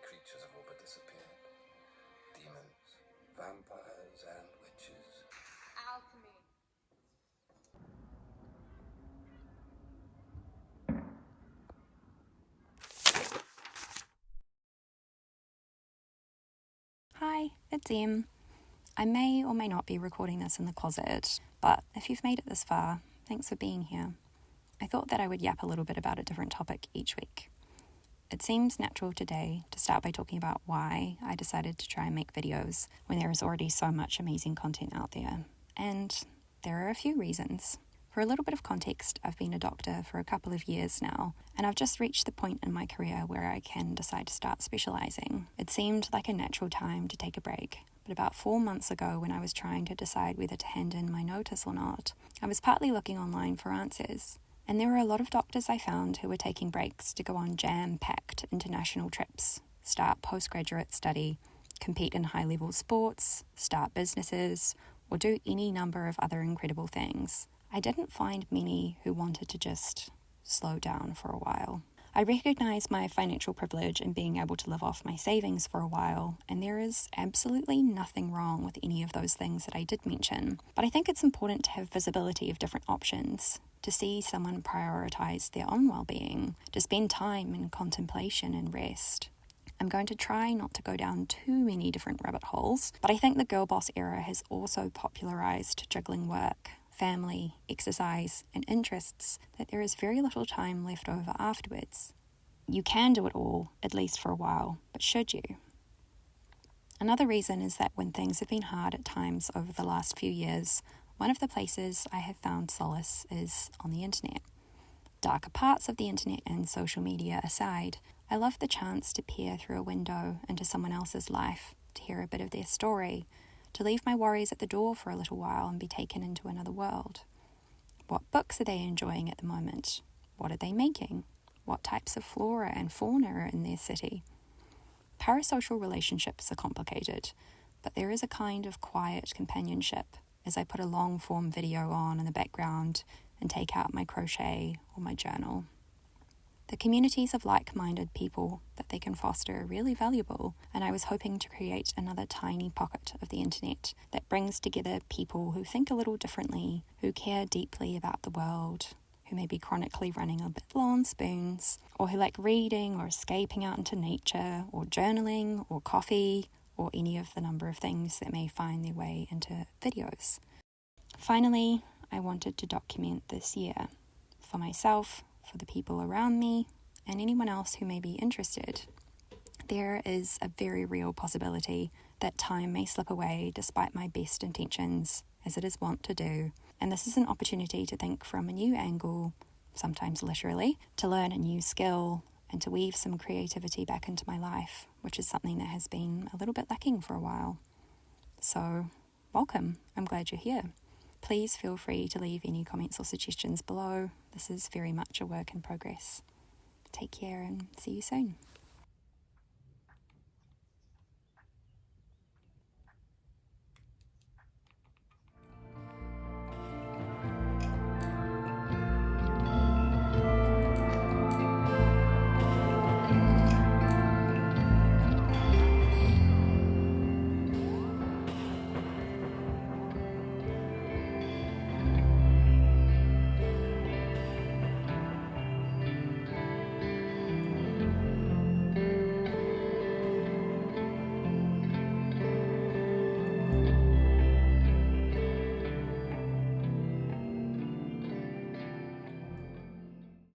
Creatures have all but disappeared. Demons, vampires, and witches. Alchemy. Hi, it's Em. I may or may not be recording this in the closet, but if you've made it this far, thanks for being here. I thought that I would yap a little bit about a different topic each week. It seems natural today to start by talking about why I decided to try and make videos when there is already so much amazing content out there. And there are a few reasons. For a little bit of context, I've been a doctor for a couple of years now, and I've just reached the point in my career where I can decide to start specialising. It seemed like a natural time to take a break, but about 4 months ago when I was trying to decide whether to hand in my notice or not, I was partly looking online for answers. And there were a lot of doctors I found who were taking breaks to go on jam-packed international trips, start postgraduate study, compete in high-level sports, start businesses, or do any number of other incredible things. I didn't find many who wanted to just slow down for a while. I recognise my financial privilege in being able to live off my savings for a while, and there is absolutely nothing wrong with any of those things that I did mention. But I think it's important to have visibility of different options, to see someone prioritise their own well-being, to spend time in contemplation and rest. I'm going to try not to go down too many different rabbit holes, but I think the girl boss era has also popularised juggling work, family, exercise, and interests that there is very little time left over afterwards. You can do it all, at least for a while, but should you? Another reason is that when things have been hard at times over the last few years, one of the places I have found solace is on the internet. Darker parts of the internet and social media aside, I love the chance to peer through a window into someone else's life, to hear a bit of their story, to leave my worries at the door for a little while and be taken into another world. What books are they enjoying at the moment? What are they making? What types of flora and fauna are in their city? Parasocial relationships are complicated, but there is a kind of quiet companionship as I put a long-form video on in the background and take out my crochet or my journal. The communities of like-minded people that they can foster are really valuable, and I was hoping to create another tiny pocket of the internet that brings together people who think a little differently, who care deeply about the world, who may be chronically running a bit low on spoons, or who like reading or escaping out into nature, or journaling, or coffee, or any of the number of things that may find their way into videos. Finally, I wanted to document this year, for myself, for the people around me, and anyone else who may be interested. There is a very real possibility that time may slip away despite my best intentions, as it is wont to do, and this is an opportunity to think from a new angle, sometimes literally, to learn a new skill, and to weave some creativity back into my life, which is something that has been a little bit lacking for a while. So, welcome. I'm glad you're here. Please feel free to leave any comments or suggestions below. This is very much a work in progress. Take care and see you soon.